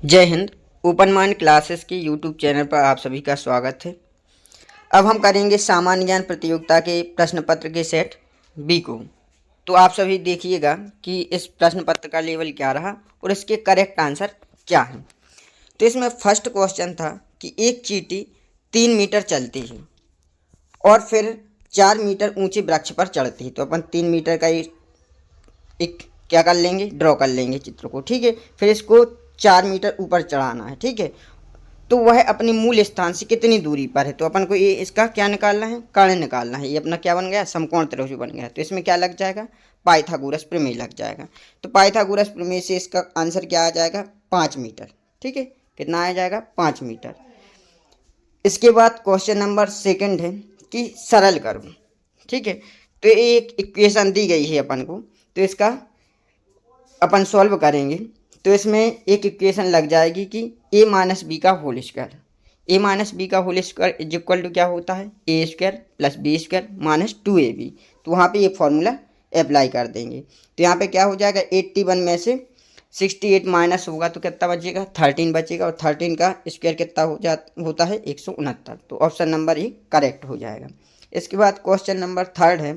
जय Hind. Open mind classes के YouTube channel पर आप सभी का स्वागत है। अब हम करेंगे सामान्य ज्ञान प्रतियोगिता के प्रश्न पत्र के सेट बी को। तो आप सभी देखिएगा कि इस प्रश्न पत्र का लेवल क्या रहा और इसके करेक्ट आंसर क्या है। तो इसमें फर्स्ट क्वेश्चन था कि एक चींटी 3 मीटर चलती है और फिर 4 मीटर ऊंचे वृक्ष पर चढ़ती है। तो अपन 3 मीटर का एक क्या कर लेंगे, ड्रॉ कर लेंगे चित्र को। ठीक है, फिर इसको 4 मीटर ऊपर चढ़ाना है। ठीक है, तो वह अपने मूल स्थान से कितनी दूरी पर है। तो अपन को ये इसका क्या निकालना है, कर्ण निकालना है। ये अपना क्या बन गया, समकोण त्रिभुज बन गया। तो इसमें क्या लग जाएगा, पाइथागोरस प्रमेय लग जाएगा। तो पाइथागोरस प्रमेय से इसका आंसर क्या आ जाएगा, 5 मीटर। ठीक है, कितना आ जाएगा, 5 मीटर। इसके बाद क्वेश्चन नंबर सेकंड है कि सरल करो। ठीक है, तो एक इक्वेशन दी गई है अपन को, तो इसका अपन सॉल्व करेंगे। तो इसमें एक इक्वेशन लग जाएगी कि ए माइनस बी का whole square. A minus B का whole square is equal to क्या होता है, A square plus B square minus 2ab। तो वहाँ पे ये फॉर्मूला अप्लाई कर देंगे। तो यहाँ पे क्या हो जाएगा, 81 में से 68 माइनस होगा तो कितना बचेगा, 13 बचेगा। और 13 का स्क्वायर कितना होता है, 169। तो ऑप्शन नंबर ए करेक्ट हो जाएगा। इसके बाद क्वेश्चन नंबर थर्ड है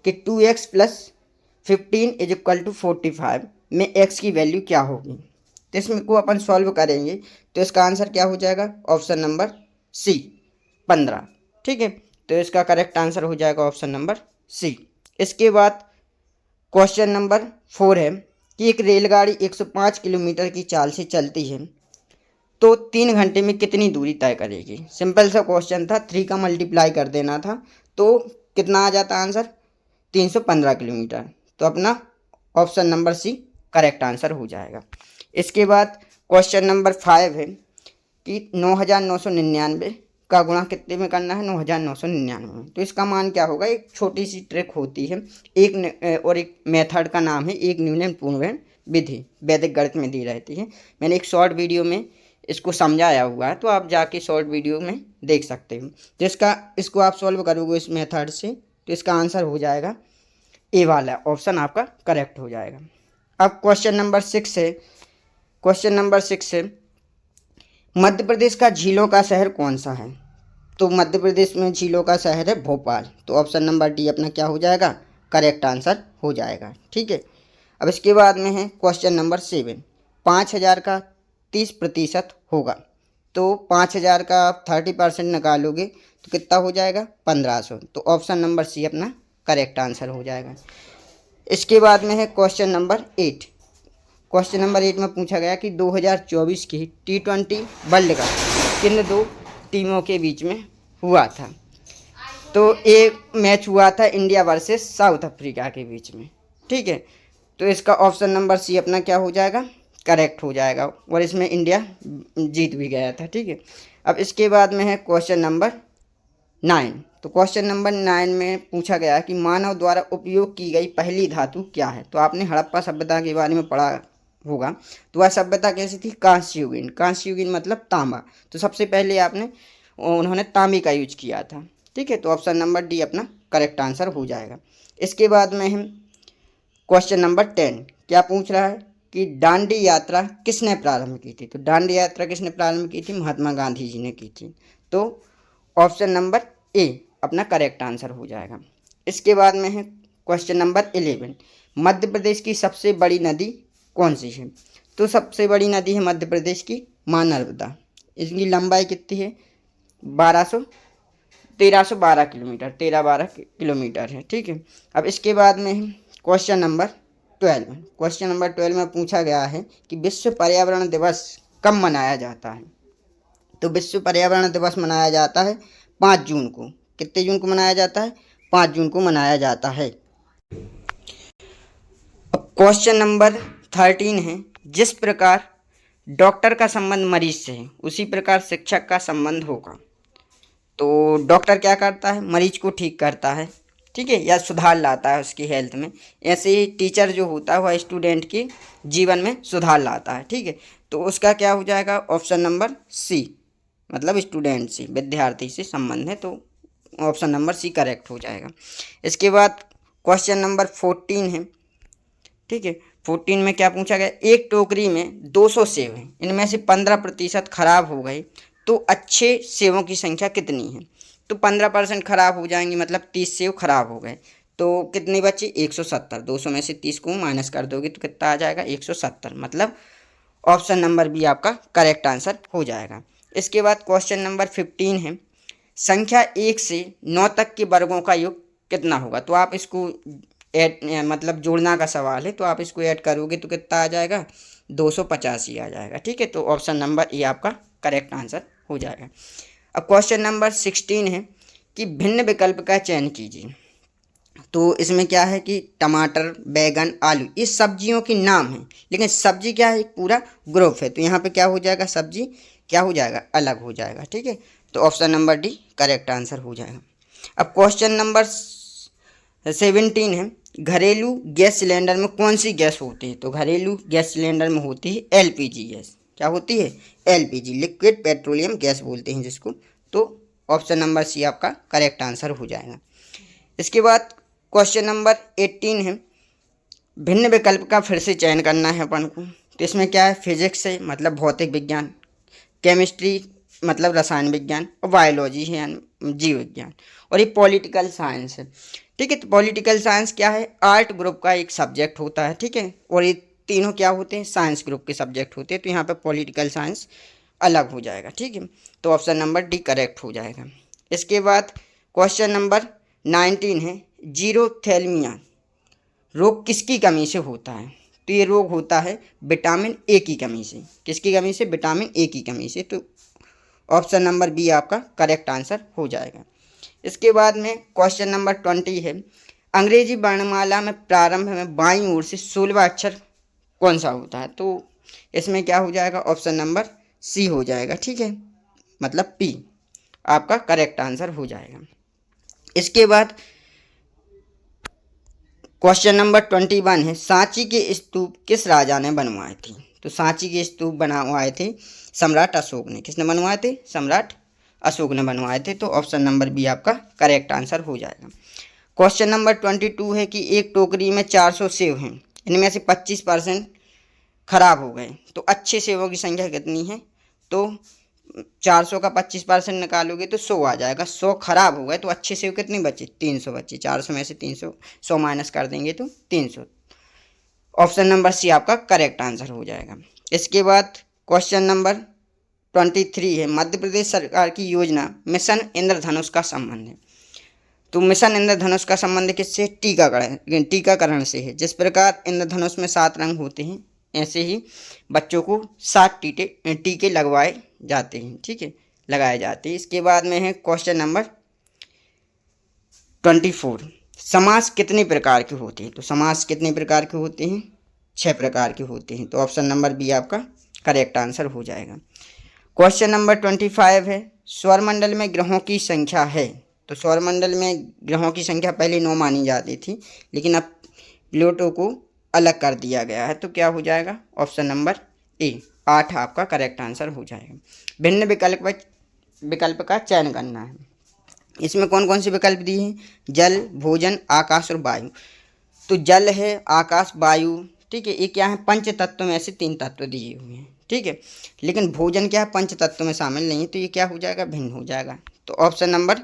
कि 2x plus 15 is equal to 45 में x की वैल्यू क्या होगी। तो इसमें को अपन सॉल्व करेंगे। तो इसका आंसर क्या हो जाएगा, ऑप्शन नंबर सी, 15। ठीक है, तो इसका करेक्ट आंसर हो जाएगा ऑप्शन नंबर सी। इसके बाद क्वेश्चन नंबर 4 है कि एक रेलगाड़ी 105 किलोमीटर की चाल से चलती है तो 3 घंटे में कितनी दूरी तय करेगी। सिंपल सा क्वेश्चन था, 3 का मल्टीप्लाई कर देना था तो कितना आ जाता आंसर, 315 किलोमीटर। तो अपना option number C correct answer हो जाएगा। इसके बाद क्वेश्चन नंबर 5 है कि 9999 का गुणा कितने में करना है, 9999 में। तो इसका मान क्या होगा, एक छोटी सी ट्रिक होती है, और एक मेथड का नाम है एक न्यूनतम पूर्णविराम विधि, वैदिक गणित में दी रहती है। मैंने एक शॉर्ट वीडियो में इसको समझाया हुआ है, तो आप जाके शॉर्ट वीडियो में देख सकते हो। तो इसको आप सॉल्व करोगे इस मेथड से, तो इसका आंसर हो जाएगा ए वाला ऑप्शन आपका करेक्ट हो जाएगा। अब क्वेश्चन नंबर 6 है। क्वेश्चन नंबर 6 है, मध्य प्रदेश का झीलों का शहर कौन सा है। तो मध्य प्रदेश में झीलों का शहर है भोपाल। तो ऑप्शन नंबर डी अपना क्या हो जाएगा, करेक्ट आंसर हो जाएगा। ठीक है, अब इसके बाद में है क्वेश्चन नंबर 7, 5000 का 30% होगा। तो 5000 का 30% निकालोगे तो कितना हो जाएगा, 1500। तो ऑप्शन नंबर सी अपना करेक्ट आंसर हो जाएगा। इसके बाद में है क्वेश्चन नंबर 8। क्वेश्चन नंबर 8 में पूछा गया कि 2024 की T20 वर्ल्ड कप किन दो टीमों के बीच में हुआ था। तो एक मैच हुआ था इंडिया वर्सेस साउथ अफ्रीका के बीच में। ठीक है, तो इसका ऑप्शन नंबर सी अपना क्या हो जाएगा, करेक्ट हो जाएगा, और इसमें इंडिया जीत भी गया था। ठीक है, अब इसके बाद में है क्वेश्चन नंबर 9। तो क्वेश्चन नंबर 9 में पूछा गया कि मानव द्वारा उपयोग की गई पहली धातु क्या है। तो आपने हड़प्पा सभ्यता के बारे में पढ़ा होगा। तो वह सभ्यता कैसी थी, कांस्य युगीन। कांस्य युगीन मतलब तांबा। तो सबसे पहले उन्होंने तांबे का यूज किया था। ठीक है, तो ऑप्शन नंबर डी अपना करेक्ट आंसर हो जाएगा। इसके बाद में हम क्वेश्चन नंबर 10 क्या पूछ रहा है कि दांडी यात्रा किसने प्रारंभ की थी। तो दांडी यात्रा किसने प्रारंभ की थी, महात्मा गांधी जी ने की थी। तो ऑप्शन नंबर ए अपना करेक्ट आंसर हो जाएगा। इसके बाद में है क्वेश्चन नंबर 11, मध्य प्रदेश की सबसे बड़ी नदी कौन सी है। तो सबसे बड़ी नदी है मध्य प्रदेश की महानर्मदा। इसकी लंबाई कितनी है, 1312 किलोमीटर, 1312 किलोमीटर है। ठीक है, अब इसके बाद में है क्वेश्चन नंबर 12। क्वेश्चन नंबर 12 में पूछा गया है कि विश्व पर्यावरण दिवस कब मनाया जाता है। तो विश्व पर्यावरण दिवस मनाया जाता है 5 जून को। कितने जून को मनाया जाता है, 5 जून को मनाया जाता है। अब क्वेश्चन नंबर 13 है, जिस प्रकार डॉक्टर का संबंध मरीज से है उसी प्रकार शिक्षक का संबंध होगा। तो डॉक्टर क्या करता है, मरीज को ठीक करता है, ठीक है, या सुधार लाता है उसकी हेल्थ में। ऐसे ही टीचर जो होता है वह स्टूडेंट के जीवन में सुधार लाता है। ठीक है, तो उसका क्या हो जाएगा, ऑप्शन नंबर सी, मतलब स्टूडेंट से, विद्यार्थी से संबंध है। तो ऑप्शन नंबर सी करेक्ट हो जाएगा। इसके बाद क्वेश्चन नंबर 14 है। ठीक है, 14 में क्या पूछा गया, एक टोकरी में 200 सेब हैं, इनमें से 15% खराब हो गए तो अच्छे सेबों की संख्या कितनी है। तो 15% खराब हो जाएंगे, मतलब 30 सेब खराब हो गए, तो कितनी बची 170। 200 में से 30 को माइनस कर दोगे तो कितना आ जाएगा 170, मतलब ऑप्शन नंबर बी आपका करेक्ट आंसर हो जाएगा। इसके बाद क्वेश्चन नंबर 15 है, संख्या 1 से 9 तक के वर्गों का योग कितना होगा। तो आप इसको ऐड, मतलब जोड़ना का सवाल है, तो आप इसको ऐड करोगे तो कितना आ जाएगा 285 आ जाएगा। ठीक है, तो ऑप्शन नंबर ए आपका करेक्ट आंसर हो जाएगा। अब क्वेश्चन नंबर 16 है कि भिन्न विकल्प का चयन कीजिए। तो इसमें क्या है कि टमाटर, बैगन, आलू इस सब्जियों के नाम हैं, लेकिन सब्जी क्या है, एक पूरा ग्रुप है, तो यहाँ पे क्या हो जाएगा, सब्जी क्या हो जाएगा, अलग हो जाएगा। ठीक है, तो option number D correct answer हो जाएगा। अब क्वेश्चन नंबर 17 है, घरेलू गैस सिलेंडर में कौन सी गैस होती है। तो घरेलू गैस सिलेंडर में होती है एलपीजी गैस। क्या होती है, एलपीजी, लिक्विड पेट्रोलियम गैस बोलते हैं जिसको। तो ऑप्शन नंबर सी आपका करेक्ट आंसर हो जाएगा। इसके बाद क्वेश्चन नंबर 18 है, भिन्न विकल्प का फिर से चयन करना है अपन को। तो इसमें क्या है, फिजिक्स है मतलब भौतिक विज्ञान, केमिस्ट्री मतलब रसायन विज्ञान, और बायोलॉजी है यानी जीव विज्ञान, और ये पॉलिटिकल साइंस है। ठीक है, तो पॉलिटिकल साइंस क्या है, आर्ट ग्रुप का एक सब्जेक्ट होता है। ठीक है, और ये तीनों क्या होते हैं, साइंस ग्रुप के सब्जेक्ट होते हैं, तो यहाँ पे पॉलिटिकल साइंस अलग हो जाएगा। ठीक है, तो ऑप्शन नंबर डी करेक्ट हो जाएगा। इसके बाद क्वेश्चन नंबर 19 है, जीरोथैल्मिया रोग किसकी कमी से होता है। तो ये रोग होता है विटामिन ए की कमी से। किसकी कमी से, विटामिन ए की कमी से। तो ऑप्शन नंबर बी आपका करेक्ट आंसर हो जाएगा। इसके बाद में क्वेश्चन नंबर 20 है, अंग्रेजी वर्णमाला में प्रारंभ में बाईं ओर से 16वां अक्षर कौन सा होता है। तो इसमें क्या हो जाएगा, ऑप्शन नंबर सी हो जाएगा। ठीक है, मतलब पी आपका करेक्ट आंसर हो जाएगा। इसके बाद क्वेश्चन नंबर 21 है, सांची के स्तूप किस राजा ने बनवाए थे। तो सांची के स्तूप बनवाए थे सम्राट अशोक ने। किसने बनवाए थे, सम्राट अशोक ने बनवाए थे। तो ऑप्शन नंबर बी आपका करेक्ट आंसर हो जाएगा। क्वेश्चन नंबर 22 है कि एक टोकरी में 400 सेब हैं, इनमें से 25% खराब हो गए तो अच्छे सेबों की संख्या कितनी है। तो 400 का 25% निकालोगे तो 100 आ जाएगा। 100 खराब हो गए तो अच्छे सेब कितनी बचे, 300 बचे। 400 में से 300 100 माइनस कर देंगे तो 300। ऑप्शन नंबर सी आपका करेक्ट आंसर हो जाएगा। इसके बाद क्वेश्चन नंबर 23 है, मध्य प्रदेश सरकार की योजना मिशन इंद्रधनुष का संबंध है। तो मिशन इंद्रधनुष का संबंध किससे, टीकाकरण से है। जिस प्रकार इंद्रधनुष में 7 रंग होते हैं, ऐसे ही बच्चों को 7 टीके लगवाए जाते हैं। ठीक है, लगाए जाते हैं। इसके बाद में है क्वेश्चन नंबर 24, समास कितने प्रकार के होते हैं। तो समास कितने प्रकार के होते हैं, 6 प्रकार के होते हैं। तो ऑप्शन नंबर बी आपका करेक्ट आंसर हो जाएगा। क्वेश्चन नंबर 25 है, सौरमंडल में ग्रहों की संख्या है। तो सौरमंडल में ग्रहों की संख्या पहले 9 मानी जाती थी, लेकिन अब प्लूटो को अलग कर दिया गया है। तो क्या हो जाएगा, ऑप्शन नंबर ए 8 आपका करेक्ट आंसर हो जाएगा। भिन्न विकल्प का चयन करना है। इसमें कौन कौन से विकल्प दिए हैं, जल, भोजन, आकाश और वायु। तो जल है, आकाश, वायु, ठीक है, ये क्या है, पंच तत्व में से 3 तत्व दिए हुए हैं। ठीक है, लेकिन भोजन क्या है, पंच तत्व में शामिल नहीं है, तो ये क्या हो जाएगा, भिन्न हो जाएगा। तो ऑप्शन नंबर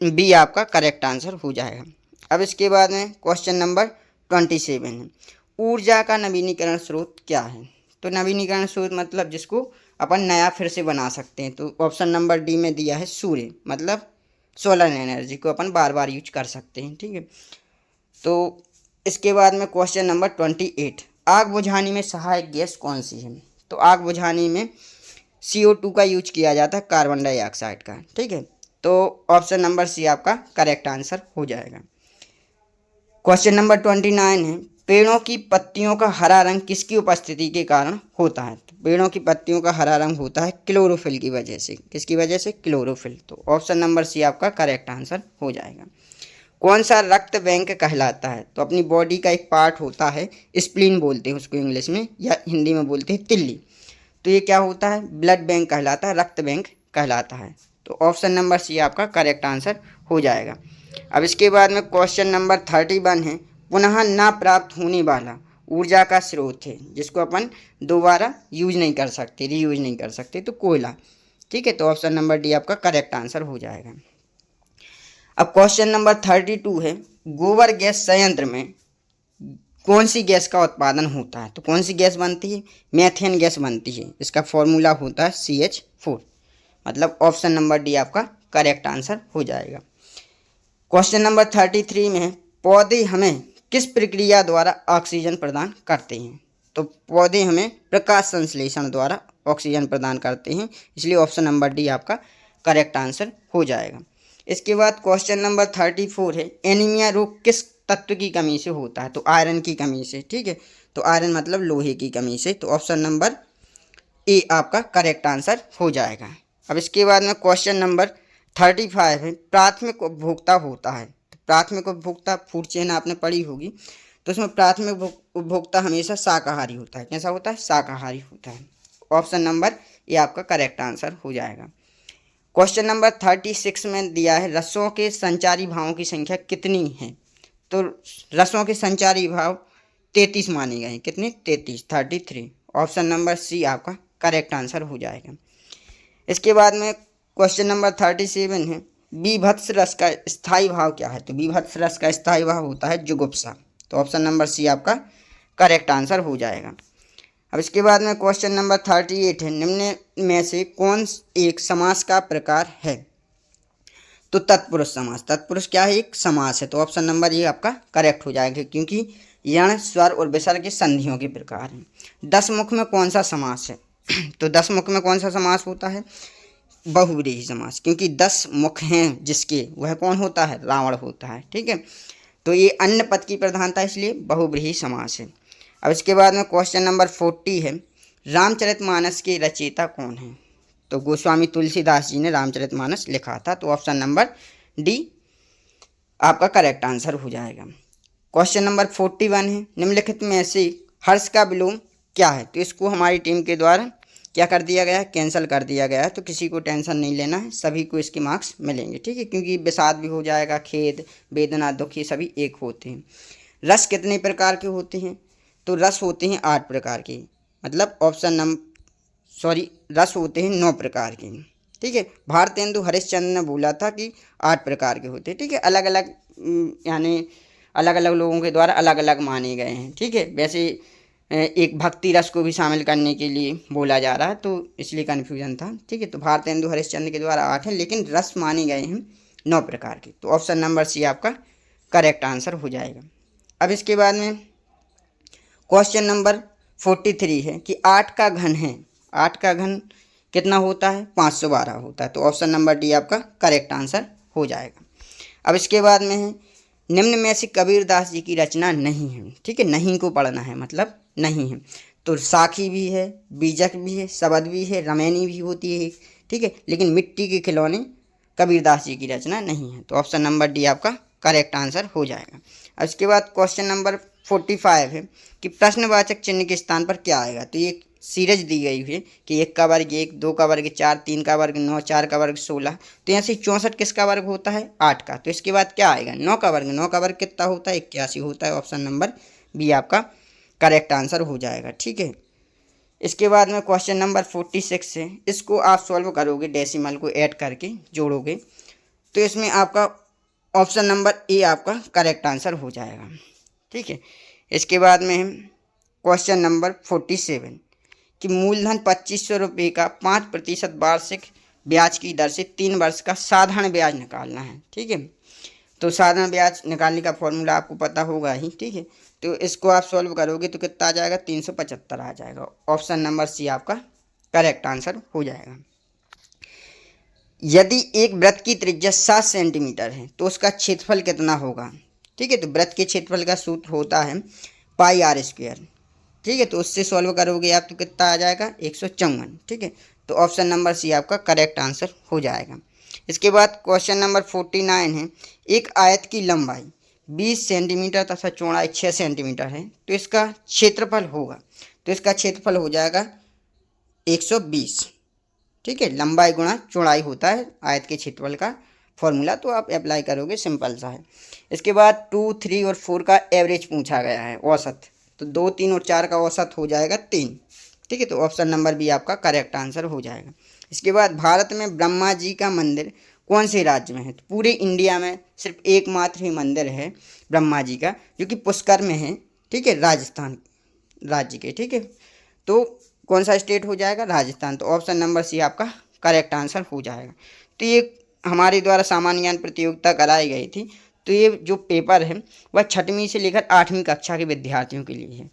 बी आपका करेक्ट आंसर हो जाएगा। अब इसके बाद में क्वेश्चन नंबर 27 है, ऊर्जा का नवीनीकरण स्रोत क्या है। तो नवीनीकरण स्रोत मतलब जिसको अपन नया फिर से बना सकते हैं। तो ऑप्शन नंबर डी में दिया है सूर्य, मतलब सोलर एनर्जी को अपन बार बार यूज कर सकते हैं। ठीक है, तो इसके बाद में क्वेश्चन नंबर 28, आग बुझाने में सहायक गैस कौन सी है। तो आग बुझाने में CO2 का यूज किया जाता है, कार्बन डाइऑक्साइड का। ठीक है, तो ऑप्शन नंबर सी आपका करेक्ट आंसर हो जाएगा। क्वेश्चन नंबर 29 है, पेड़ों की पत्तियों का हरा रंग किसकी उपस्थिति के कारण होता है। तो पेड़ों की पत्तियों का हरा रंग होता है क्लोरोफिल की वजह से। किसकी वजह से, क्लोरोफिल। तो ऑप्शन नंबर सी आपका करेक्ट आंसर हो जाएगा। कौन सा रक्त बैंक कहलाता है। तो अपनी बॉडी का एक पार्ट होता है, स्प्लीन बोलते हैं उसको इंग्लिश में, या हिंदी में बोलते हैं तिल्ली। तो ये क्या होता है, ब्लड बैंक कहलाता है, रक्त बैंक कहलाता है। तो ऑप्शन नंबर सी आपका करेक्ट आंसर हो जाएगा। अब इसके बाद में क्वेश्चन नंबर 31 है, पुनः ना प्राप्त होने वाला ऊर्जा का स्रोत है जिसको अपन दोबारा यूज नहीं कर सकते, रीयूज नहीं कर सकते, तो कोयला। ठीक है, तो ऑप्शन नंबर डी आपका करेक्ट आंसर हो जाएगा। अब क्वेश्चन नंबर 32 है, गोबर गैस संयंत्र में कौन सी गैस का उत्पादन होता है? तो कौन सी गैस बनती है? मेथेन गैस बनती है। इसका फॉर्मूला होता है CH4। मतलब ऑप्शन नंबर डी आपका करेक्ट आंसर हो जाएगा। क्वेश्चन नंबर 33 में है, पौधे हमें किस प्रक्रिया द्वारा ऑक्सीजन प्रदान करते हैं? तो पौधे हमें प्रकाश संश्लेषण द्वारा ऑक्सीजन प्रदान करते हैं, इसलिए ऑप्शन नंबर डी आपका करेक्ट आंसर हो जाएगा। इसके बाद क्वेश्चन नंबर 34 है, एनीमिया रोग किस तत्व की कमी से होता है? तो आयरन की कमी से। ठीक है, तो आयरन मतलब लोहे की कमी से, तो ऑप्शन नंबर ए आपका करेक्ट आंसर हो जाएगा। अब इसके बाद में क्वेश्चन नंबर 35 है, प्राथमिक उपभोक्ता होता है। तो प्राथमिक उपभोक्ता फूड चेन आपने पढ़ी होगी, तो उसमें प्राथमिक उपभोक्ता हमेशा शाकाहारी होता है। कैसा होता है? शाकाहारी होता है। ऑप्शन नंबर ए आपका करेक्ट आंसर हो जाएगा। क्वेश्चन नंबर 36 में दिया है, रसों के संचारी भावों की संख्या कितनी है? तो रसों के संचारी भाव 33 माने गए हैं। कितने? 33। ऑप्शन नंबर सी आपका करेक्ट आंसर हो जाएगा। इसके बाद में क्वेश्चन नंबर 37 है, बीभत्स रस का स्थायी भाव क्या है? तो बीभत्स रस का स्थायी भाव होता है जुगुप्सा। तो ऑप्शन नंबर सी आपका करेक्ट आंसर हो जाएगा। अब इसके बाद में क्वेश्चन नंबर 38 है, निम्न में से कौन एक समास का प्रकार है? तो तत्पुरुष समास। तत्पुरुष क्या है? एक समास है। तो ऑप्शन नंबर ये आपका करेक्ट हो जाएगा, क्योंकि यण, स्वर और विसर्ग के संधियों के प्रकार हैं। 10 मुख में कौन सा समास है? तो 10 मुख में कौन सा समास होता है? बहुव्रीहि समास, क्योंकि 10 मुख हैं जिसके, वह कौन होता है? रावण होता है। ठीक है, तो ये अन्य पद की प्रधानता, इसलिए बहुव्रीहि समास है। अब इसके बाद में क्वेश्चन नंबर 40 है, रामचरितमानस के रचयिता कौन है? तो गोस्वामी तुलसीदास जी ने रामचरितमानस लिखा था। तो ऑप्शन नंबर डी आपका करेक्ट आंसर हो जाएगा। क्वेश्चन नंबर 41 है, निम्नलिखित में से हर्ष का विलोम क्या है? तो इसको हमारी टीम के द्वारा क्या कर दिया गया है? कैंसिल कर दिया गया है। तो किसी को टेंशन नहीं लेना है, सभी को इसके मार्क्स मिलेंगे। ठीक है, क्योंकि विषाद भी हो जाएगा, खेद, वेदना, दुख, ये सभी एक होते हैं। रस कितने प्रकार के होते हैं? तो रस होते हैं 8 प्रकार के, मतलब रस होते हैं 9 प्रकार के। ठीक है, भारतेंदु हरिश्चंद्र ने बोला था कि 8 प्रकार के होते हैं। ठीक है, अलग अलग यानी अलग अलग लोगों के द्वारा अलग अलग माने गए हैं। ठीक है, वैसे एक भक्ति रस को भी शामिल करने के लिए बोला जा रहा है, तो इसलिए कन्फ्यूजन था। ठीक है, तो भारतेंदु हरिश्चंद्र के द्वारा 8 है, लेकिन रस माने गए हैं 9 प्रकार के। तो ऑप्शन नंबर सी आपका करेक्ट आंसर हो जाएगा। अब इसके बाद में क्वेश्चन नंबर 43 है कि 8 का घन है। 8 का घन कितना होता है? 512 होता है। तो ऑप्शन नंबर डी आपका करेक्ट आंसर हो जाएगा। अब इसके बाद में है, निम्न में से कबीरदास जी की रचना नहीं है। ठीक है, नहीं को पढ़ना है, मतलब नहीं है। तो साखी भी है, बीजक भी है, शबद भी है, रमैनी भी होती है। ठीक है, लेकिन मिट्टी के खिलौने कबीरदास जी की रचना नहीं है। तो ऑप्शन नंबर डी आपका करेक्ट आंसर हो जाएगा। अब इसके बाद क्वेश्चन नंबर 45 है कि प्रश्नवाचक चिन्ह के स्थान पर क्या आएगा? तो ये सीरीज दी गई है कि 1 का वर्ग 1, 2 का वर्ग 4, 3 का वर्ग 9, 4 का वर्ग 16। तो यहाँ से 64 किसका वर्ग होता है? 8 का। तो इसके बाद क्या आएगा? 9 का वर्ग। 9 का वर्ग कितना होता है? 81 होता है। ऑप्शन नंबर बी आपका करेक्ट आंसर हो जाएगा। ठीक है, इसके बाद में क्वेश्चन नंबर 46 है, इसको आप सॉल्व करोगे, डेसिमल को ऐड करके जोड़ोगे, तो इसमें आपका ऑप्शन नंबर ए आपका करेक्ट आंसर हो जाएगा। ठीक है, इसके बाद में क्वेश्चन नंबर 47 कि मूलधन 2500 रुपये का 5% वार्षिक ब्याज की दर से 3 वर्ष का साधारण ब्याज निकालना है। ठीक है, तो साधारण ब्याज निकालने का फॉर्मूला आपको पता होगा ही। ठीक है, तो इसको आप सॉल्व करोगे तो कितना आ जाएगा? 375 आ जाएगा। ऑप्शन नंबर सी आपका करेक्ट आंसर हो जाएगा। यदि एक वृत्त की त्रिज्या 7 सेंटीमीटर है तो उसका क्षेत्रफल कितना होगा? ठीक है, तो वृत्त के क्षेत्रफल का सूत्र होता है पाई आर स्क्वायर। ठीक है, तो उससे सॉल्व करोगे आप तो कितना आ जाएगा? 154। ठीक है, तो ऑप्शन नंबर सी आपका करेक्ट आंसर हो जाएगा। इसके बाद क्वेश्चन नंबर 49 है, एक आयत की लंबाई 20 सेंटीमीटर तथा चौड़ाई 6 सेंटीमीटर है, तो इसका क्षेत्रफल होगा, तो इसका क्षेत्रफल हो जाएगा 120। ठीक है, लंबाई गुणा चौड़ाई होता है आयत के क्षेत्रफल का फॉर्मूला, तो आप अप्लाई करोगे, सिंपल सा है। इसके बाद 2, 3 और 4 का एवरेज पूछा गया है, औसत। तो 2, 3 और 4 का औसत हो जाएगा 3। ठीक है, तो ऑप्शन नंबर बी आपका करेक्ट आंसर हो जाएगा। इसके बाद भारत में ब्रह्मा जी का मंदिर कौन से राज्य में है? तो पूरे इंडिया में सिर्फ एकमात्र ही मंदिर है ब्रह्मा जी का, जो कि पुष्कर में है। ठीक है, राजस्थान राज्य के। ठीक है, तो कौन सा स्टेट हो जाएगा? राजस्थान। तो ऑप्शन नंबर सी आपका करेक्ट आंसर हो जाएगा। तो ये हमारे द्वारा सामान्य ज्ञान प्रतियोगिता कराई गई थी। तो ये जो पेपर है वह 6वीं से लेकर 8वीं कक्षा के विद्यार्थियों के लिए है।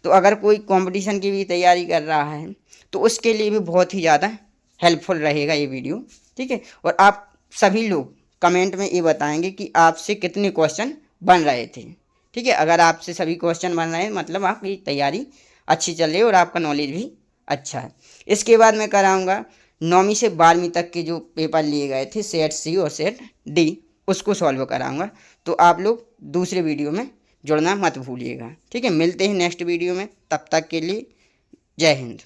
तो अगर कोई कंपटीशन की भी तैयारी कर रहा है तो उसके लिए भी बहुत ही ज़्यादा हेल्पफुल रहेगा ये वीडियो। ठीक है, और आप सभी लोग कमेंट में ये बताएंगे कि आपसे कितने क्वेश्चन बन रहे थे। ठीक है, अगर आपसे सभी क्वेश्चन बन रहे हैं मतलब आपकी तैयारी अच्छी चल रही है और आपका नॉलेज भी अच्छा है। इसके बाद मैं कराऊंगा 9वीं से 12वीं तक के जो पेपर लिए गए थे सेट सी और सेट डी, उसको सॉल्व कराऊंगा। तो आप लोग दूसरे वीडियो में जुड़ना मत भूलिएगा। ठीक है, मिलते हैं नेक्स्ट वीडियो में, तब तक के लिए जय हिंद।